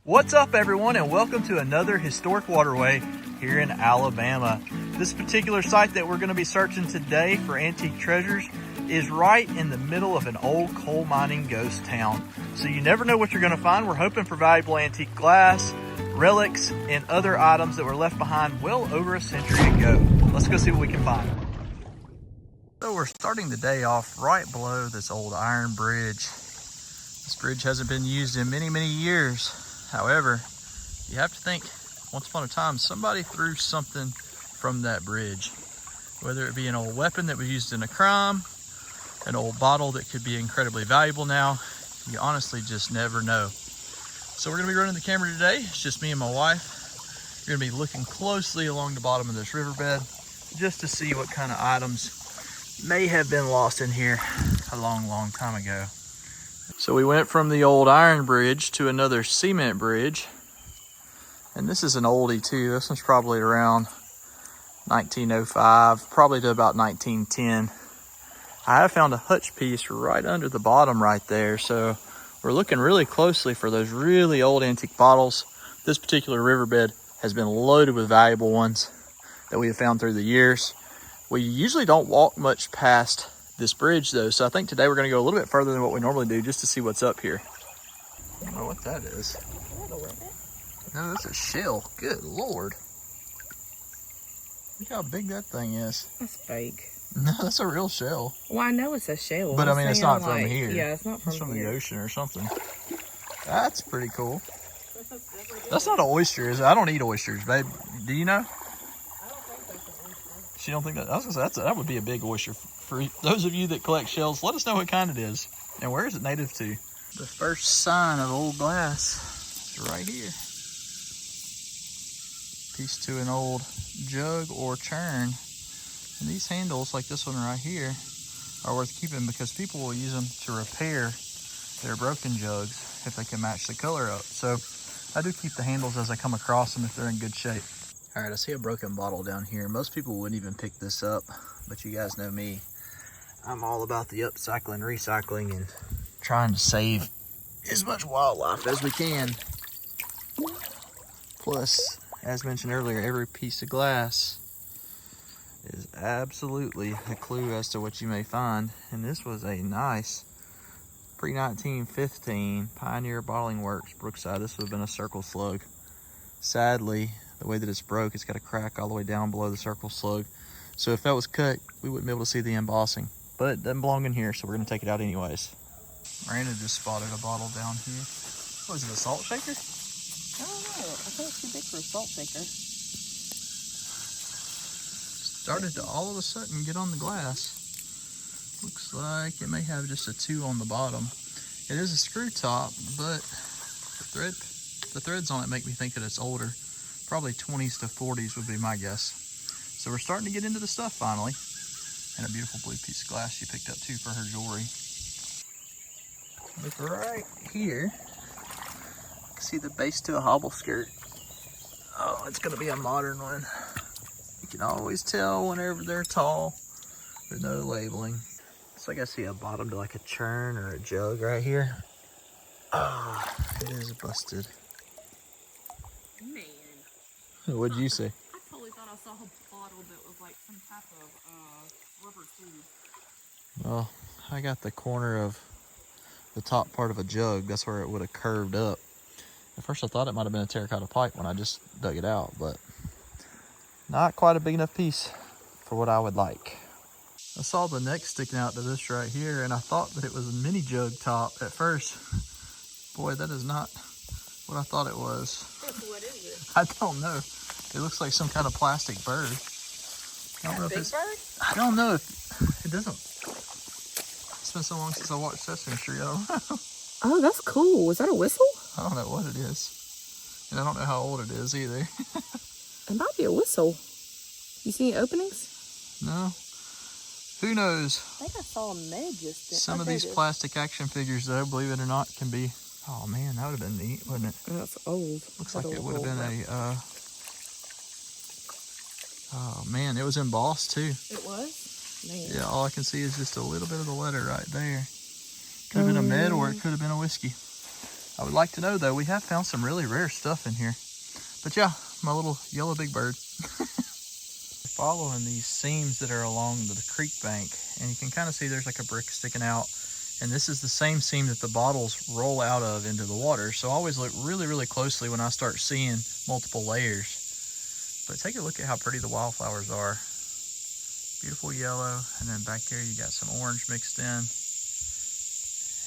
What's up, everyone, and welcome to another historic waterway here in Alabama. This particular site that we're going to be searching today for antique treasures is right in the middle of an old coal mining ghost town. So you never know what you're going to find. We're hoping for valuable antique glass, relics, and other items that were left behind well over a century ago. Let's go see what we can find. So we're starting the day off right below this old iron bridge. This bridge hasn't been used in many, many years. However, you have to think, once upon a time, somebody threw something from that bridge. Whether it be an old weapon that was used in a crime, an old bottle that could be incredibly valuable now, you honestly just never know. So we're gonna be running the camera today. It's just me and my wife. We're gonna be looking closely along the bottom of this riverbed just to see what kind of items may have been lost in here a long, long time ago. So we went from the old iron bridge to another cement bridge. And this is an oldie too. This one's probably around 1905, probably to about 1910. I have found a hutch piece right under the bottom right there. So we're looking really closely for those really old antique bottles. This particular riverbed has been loaded with valuable ones that we have found through the years. We usually don't walk much past this bridge though, so I think today we're going to go a little bit further than what we normally do just to see what's up here. I don't know what that is. No, that's a shell. Good Lord. Look how big that thing is. That's fake. No, that's a real shell. Well, I know it's a shell. But I mean, it's not from here. Yeah, it's not from It's from here. the ocean or something. That's pretty cool. That's not an oyster, is it? I don't eat oysters, babe. Do you know? She don't think that. I was gonna say that would be a big oyster. For those of you that collect shells, let us know what kind it is and where is it native to. The first sign of old glass is right here. Piece to an old jug or churn. And these handles, like this one right here, are worth keeping because people will use them to repair their broken jugs if they can match the color up. So I do keep the handles as I come across them if they're in good shape. All right, I see a broken bottle down here. Most people wouldn't even pick this up, but you guys know me. I'm all about the upcycling, recycling, and trying to save as much wildlife as we can. Plus, as mentioned earlier, every piece of glass is absolutely a clue as to what you may find. And this was a nice pre-1915 Pioneer Bottling Works Brookside. This would have been a circle slug. Sadly, the way that it's broke, it's got a crack all the way down below the circle slug. So if that was cut, we wouldn't be able to see the embossing. But it doesn't belong in here, so we're gonna take it out anyways. Miranda just spotted a bottle down here. What is it, a salt shaker? I don't know. I think it's too big for a salt shaker. Started to all of a sudden get on the glass. Looks like it may have just a 2 on the bottom. It is a screw top, but the threads on it make me think that it's older. Probably 20s to 40s would be my guess. So we're starting to get into the stuff finally. And a beautiful blue piece of glass she picked up too for her jewelry. Look right here. See the base to a hobble skirt. Oh, it's gonna be a modern one. You can always tell whenever they're tall with no labeling. It's like I see a bottom to like a churn or a jug right here. Ah, oh, it is busted. Man. What'd you say? I totally thought I saw a bottle that was like some type of rubber tube. Well, I got the corner of the top part of a jug. That's where it would have curved up. At first I thought it might have been a terracotta pipe when I just dug it out, but not quite a big enough piece for what I would like. I saw the neck sticking out to this right here, and I thought that it was a mini jug top at first. Boy, that is not what I thought it was. What is it? I don't know. It looks like some kind of plastic bird. I don't know if it's. I don't know if it doesn't. It's been so long since I watched Sesame Street. I don't know. Oh, that's cool. Is that a whistle? I don't know what it is, and I don't know how old it is either. It might be a whistle. You see any openings? No. Who knows? I think I saw a Meg just. Some of these plastic action figures, though, believe it or not, can be. Oh man, that would have been neat, wouldn't it? That's old. Looks like it would have been a. Oh man, it was embossed too. It was? Man. Yeah, all I can see is just a little bit of the letter right there. Could have been a med or it could have been a whiskey. I would like to know though, we have found some really rare stuff in here. But yeah, my little yellow big bird. Following these seams that are along the creek bank, and you can kind of see there's like a brick sticking out. And this is the same seam that the bottles roll out of into the water. So I always look really, really closely when I start seeing multiple layers. But take a look at how pretty the wildflowers are. Beautiful yellow, and then back there you got some orange mixed in.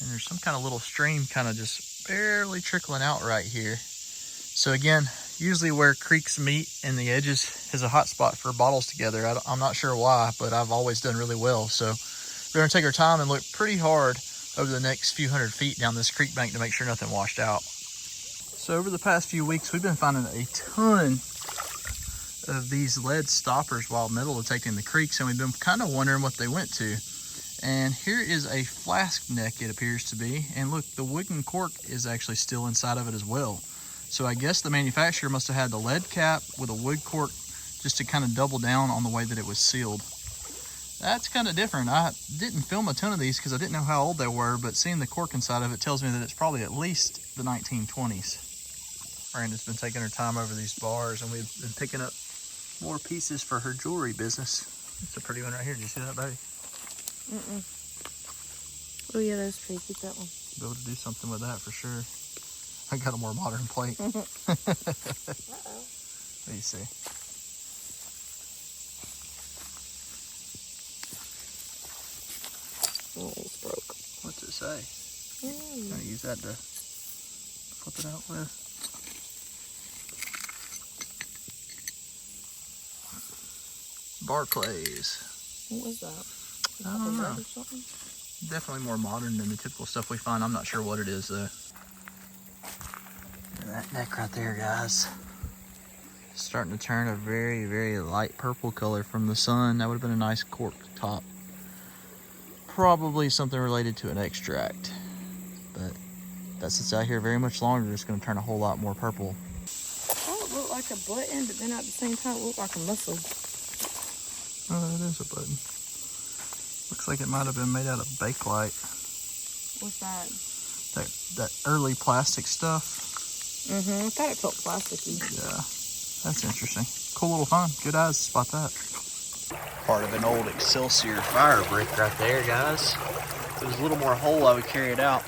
And there's some kind of little stream kind of just barely trickling out right here. So again, usually where creeks meet and the edges is a hot spot for bottles together. I'm not sure why, but I've always done really well. So we're gonna take our time and look pretty hard over the next few hundred feet down this creek bank to make sure nothing washed out. So over the past few weeks, we've been finding a ton of these lead stoppers while metal detecting the creeks, and we've been kind of wondering what they went to. And here is a flask neck, it appears to be. And look, the wooden cork is actually still inside of it as well. So I guess the manufacturer must have had the lead cap with a wood cork just to kind of double down on the way that it was sealed. That's kind of different. I didn't film a ton of these because I didn't know how old they were, but seeing the cork inside of it tells me that it's probably at least the 1920s. Miranda's been taking her time over these bars, and we've been picking up more pieces for her jewelry business. It's a pretty one right here. Did you see that, baby? Oh yeah, that's pretty. Keep that one. Be able to do something with that for sure. I got a more modern plate. Uh-oh. What do you see? Oh, it's broke. What's it say? I'm gonna use that to flip it out with. Barclays. What was that? I don't know. Or something? Definitely more modern than the typical stuff we find. I'm not sure what it is though. Look at that neck right there, guys. Starting to turn a very, very light purple color from the sun. That would have been a nice cork top. Probably something related to an extract. But if that sits out here very much longer, it's going to turn a whole lot more purple. Oh, it looked like a button, but then at the same time it looked like a muscle. Oh, that is a button. Looks like it might have been made out of bakelite. What's that? That early plastic stuff. I thought it felt plasticky. Yeah, that's interesting. Cool little find. Good eyes to spot that. Part of an old Excelsior fire brick right there, guys. If there was a little more hole, I would carry it out.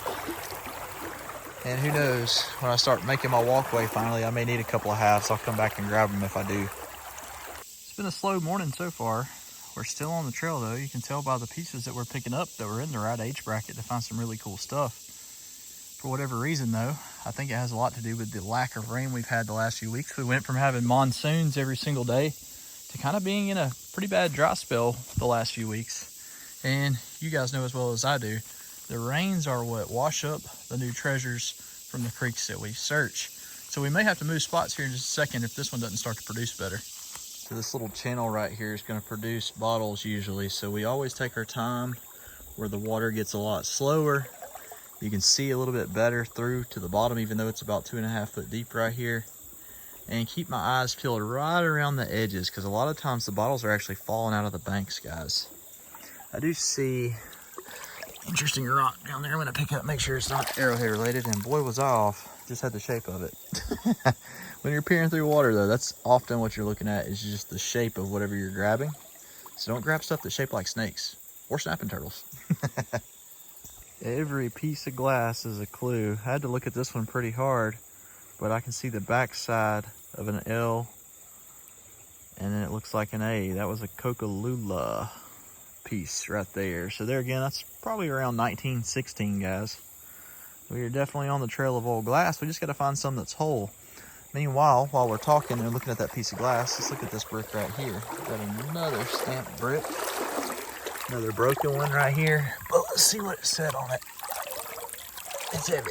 And who knows, when I start making my walkway finally, I may need a couple of halves. I'll come back and grab them if I do. It's been a slow morning so far. We're still on the trail though. You can tell by the pieces that we're picking up that we're in the right age bracket to find some really cool stuff. For whatever reason though, I think it has a lot to do with the lack of rain we've had the last few weeks. We went from having monsoons every single day to kind of being in a pretty bad dry spell the last few weeks. And you guys know as well as I do, the rains are what wash up the new treasures from the creeks that we search. So we may have to move spots here in just a second if this one doesn't start to produce better. So this little channel right here is going to produce bottles usually. So we always take our time where the water gets a lot slower. You can see a little bit better through to the bottom, even though it's about 2.5 foot deep right here. And keep my eyes peeled right around the edges, because a lot of times the bottles are actually falling out of the banks, guys. I do see interesting rock down there. I'm gonna pick up, make sure it's not arrowhead related, and boy was I off. Just had the shape of it. When you're peering through water though, that's often what you're looking at, is just the shape of whatever you're grabbing. So don't grab stuff that's shaped like snakes or snapping turtles. Every piece of glass is a clue. I had to look at this one pretty hard, but I can see the back side of an L, and then it looks like an A. That was a Coca-Cola piece right there. So there again, that's probably around 1916, guys. We are definitely on the trail of old glass. We just got to find some that's whole. Meanwhile, while we're talking and looking at that piece of glass, let's look at this brick right here. Got another stamped brick. Another broken one right here. But let's see what it said on it. It's heavy.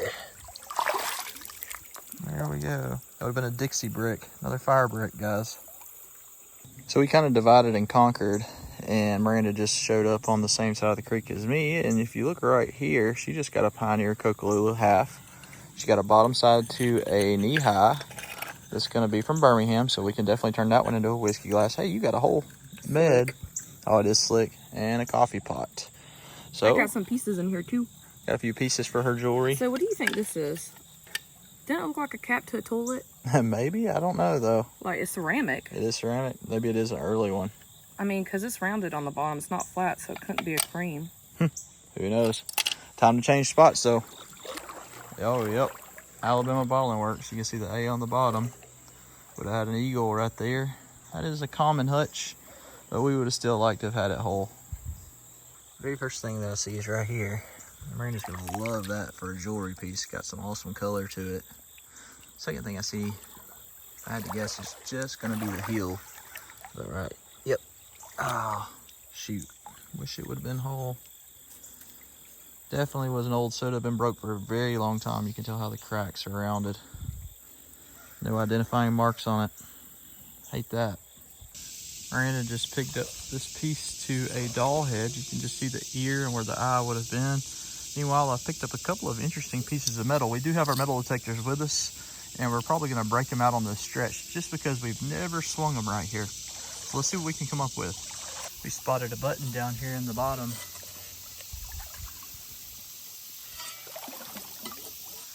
There we go. That would have been a Dixie brick. Another fire brick, guys. So we kind of divided and conquered, and Miranda just showed up on the same side of the creek as me. And if you look right here, she just got a Pioneer Coca-Cola half. She got a bottom side to a knee-high. That's going to be from Birmingham, so we can definitely turn that one into a whiskey glass. Hey, you got a whole med. Oh, it is slick. And a coffee pot. So I got some pieces in here too. Got a few pieces for her jewelry. So what do you think this is? Doesn't it look like a cap to a toilet? Maybe, I don't know though. Like it's ceramic. It is ceramic. Maybe it is an early one. I mean, because it's rounded on the bottom. It's not flat, so it couldn't be a cream. Who knows? Time to change spots though. Oh, yep. Alabama Bottling Works. You can see the A on the bottom. Would have had an eagle right there. That is a common hutch, but we would have still liked to have had it whole. Very first thing that I see is right here. Miranda's gonna love that for a jewelry piece. Got some awesome color to it. Second thing I see, if I had to guess, is just gonna be the heel. Is that right? Yep. Ah, shoot. Wish it would have been whole. Definitely was an old soda, been broke for a very long time. You can tell how the cracks are rounded. No identifying marks on it. Hate that. Miranda just picked up this piece to a doll head. You can just see the ear and where the eye would have been. Meanwhile, I picked up a couple of interesting pieces of metal. We do have our metal detectors with us, and we're probably gonna break them out on this stretch just because we've never swung them right here. So let's see what we can come up with. We spotted a button down here in the bottom.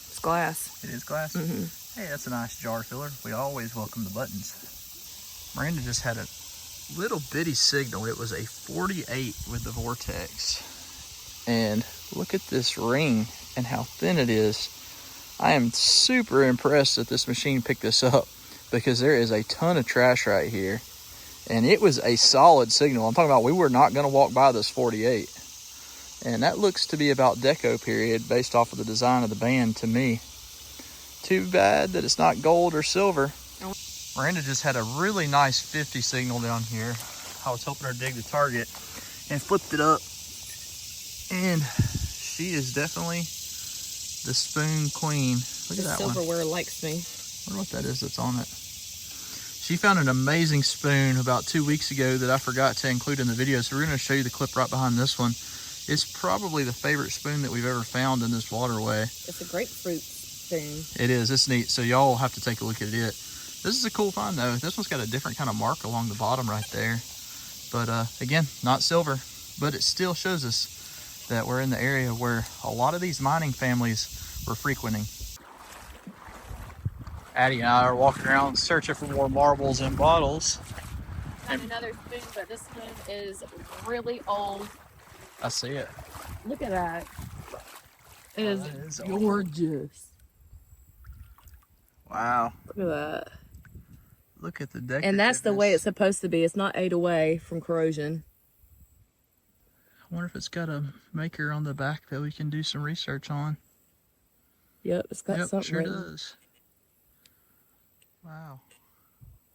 It's glass. It is glass? Mm-hmm. Hey, that's a nice jar filler. We always welcome the buttons. Miranda just had a little bitty signal. It was a 48 with the Vortex. And look at this ring and how thin it is. I am super impressed that this machine picked this up because there is a ton of trash right here. And it was a solid signal. I'm talking about we were not going to walk by this 48. And that looks to be about deco period based off of the design of the band to me. Too bad that it's not gold or silver. Miranda just had a really nice 50 signal down here. I was helping her dig the target and flipped it up. And she is definitely the spoon queen. Look at that one. Silverware likes me. I wonder what that is that's on it. She found an amazing spoon about 2 weeks ago that I forgot to include in the video. So we're going to show you the clip right behind this one. It's probably the favorite spoon that we've ever found in this waterway. It's a grapefruit spoon. It is. It's neat. So y'all will have to take a look at it. This is a cool find though. This one's got a different kind of mark along the bottom right there. But again, not silver, but it still shows us that we're in the area where a lot of these mining families were frequenting. Addie and I are walking around searching for more marbles and bottles. Found another spoon, but this spoon is really old. I see it. Look at that. It Oh, is that is old. gorgeous. Wow. Look at that. Look at the deck. And that's the way it's supposed to be. It's not ate away from corrosion. I wonder if it's got a maker on the back that we can do some research on. Yep, it's got something sure written. does. Wow.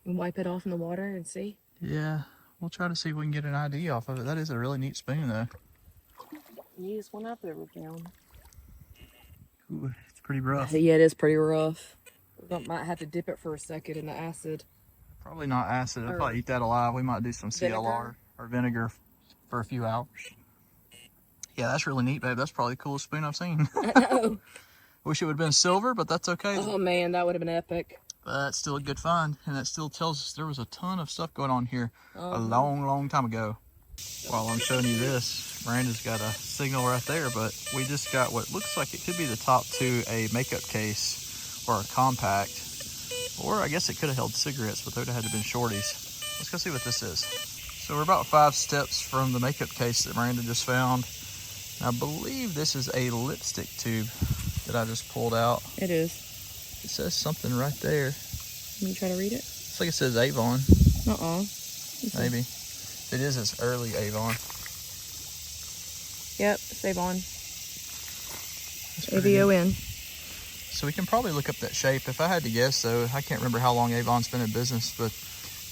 And wipe it off in the water and see. Yeah, we'll try to see if we can get an ID off of it. That is a really neat spoon though. Use one up there we found. Ooh, it's pretty rough. Yeah, it is pretty rough. We might have to dip it for a second in the acid. Probably not acid. I'll probably eat that alive. We might do some CLR or vinegar for a few hours. Yeah, that's really neat, babe. That's probably the coolest spoon I've seen. I know. Wish it would have been silver, but that's okay. Oh man, that would have been epic. But that's still a good find, and that still tells us there was a ton of stuff going on here a long, long time ago. While I'm showing you this, Miranda's got a signal right there, but we just got what looks like it could be the top to a makeup case or a compact, or I guess it could have held cigarettes, but those would have had to have been shorties. Let's go see what this is. So we're about 5 steps from the makeup case that Miranda just found. And I believe this is a lipstick tube that I just pulled out. It is. It says something right there. Let me try to read it. It's like it says Avon. Maybe. It is this early Avon. Yep, it's Avon. That's pretty neat. AVON. So we can probably look up that shape. If I had to guess though, I can't remember how long Avon's been in business, but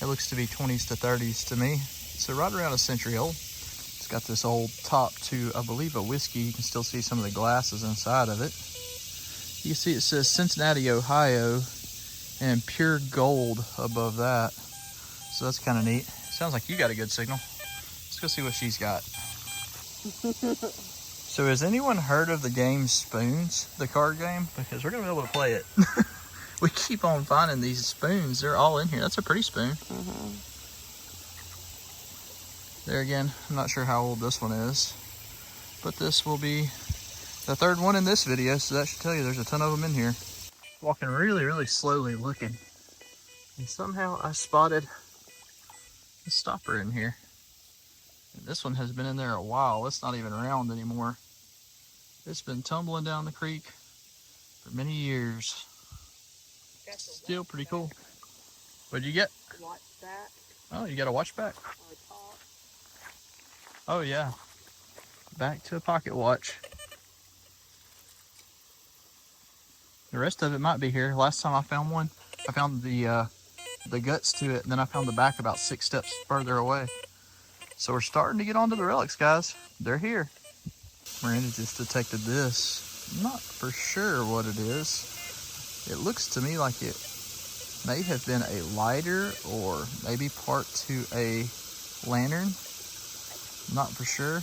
it looks to be 20s to 30s to me. So right around a century old. It's got this old top to, I believe, a whiskey. You can still see some of the glasses inside of it. You can see it says Cincinnati, Ohio, and pure gold above that. So that's kind of neat. Sounds like you got a good signal. Let's go see what she's got. So has anyone heard of the game Spoons, the card game? Because we're going to be able to play it. We keep on finding these spoons. They're all in here. That's a pretty spoon. There again, I'm not sure how old this one is. But this will be the 3rd one in this video, so that should tell you there's a ton of them in here. Walking really, really slowly looking. And somehow I spotted a stopper in here. And this one has been in there a while. It's not even around anymore. It's been tumbling down the creek for many years. Still pretty cool. What'd you get? Watch back Oh, you got a watch back? or top. Oh yeah. Back to a pocket watch. The rest of it might be here. Last time I found one, I found the guts to it, and then I found the back about 6 steps further away. So we're starting to get onto the relics, guys. They're here. Miranda just detected this. I'm not for sure what it is. It looks to me like it may have been a lighter or maybe part to a lantern. Not for sure.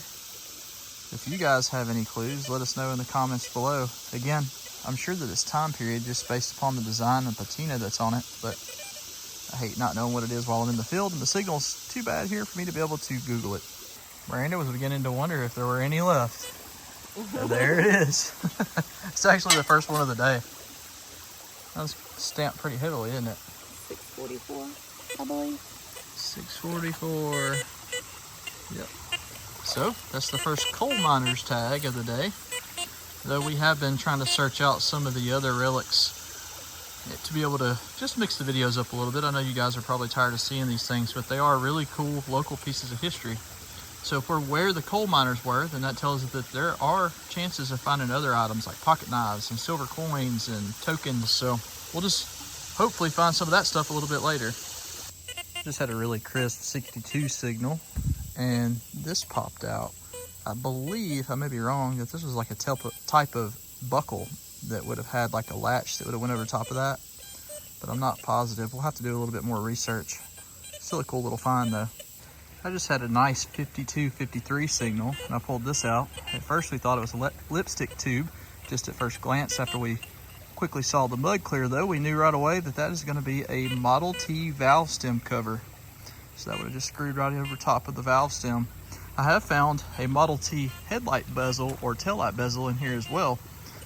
If you guys have any clues, let us know in the comments below. Again, I'm sure that it's time period just based upon the design and patina that's on it, but I hate not knowing what it is while I'm in the field, and the signal's too bad here for me to be able to Google it. Miranda was beginning to wonder if there were any left. And there it is. It's actually the first one of the day. That was stamped pretty heavily, isn't it? 644, I believe. 644. Yep. So that's the first coal miner's tag of the day. Though we have been trying to search out some of the other relics to be able to just mix the videos up a little bit. I know you guys are probably tired of seeing these things, but they are really cool local pieces of history. So if we're where the coal miners were, then that tells us that there are chances of finding other items like pocket knives and silver coins and tokens. So we'll just hopefully find some of that stuff a little bit later. Just had a really crisp 62 signal, and this popped out. I believe, I may be wrong, that this was like a type of buckle that would have had like a latch that would have went over top of that, but I'm not positive. We'll have to do a little bit more research. Still a cool little find though. I just had a nice 52-53 signal, and I pulled this out. At first we thought it was a lipstick tube, just at first glance. After we quickly saw the mud clear though, we knew right away that that is going to be a Model T valve stem cover. So that would have just screwed right over top of the valve stem. I have found a Model T headlight bezel or taillight bezel in here as well.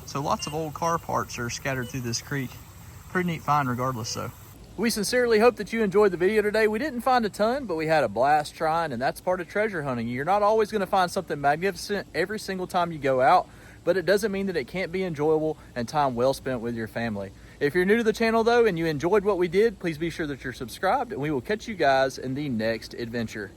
So lots of old car parts are scattered through this creek. Pretty neat find regardless though. We sincerely hope that you enjoyed the video today. We didn't find a ton, but we had a blast trying, and that's part of treasure hunting. You're not always going to find something magnificent every single time you go out, but it doesn't mean that it can't be enjoyable and time well spent with your family. If you're new to the channel though and you enjoyed what we did, please be sure that you're subscribed, and we will catch you guys in the next adventure.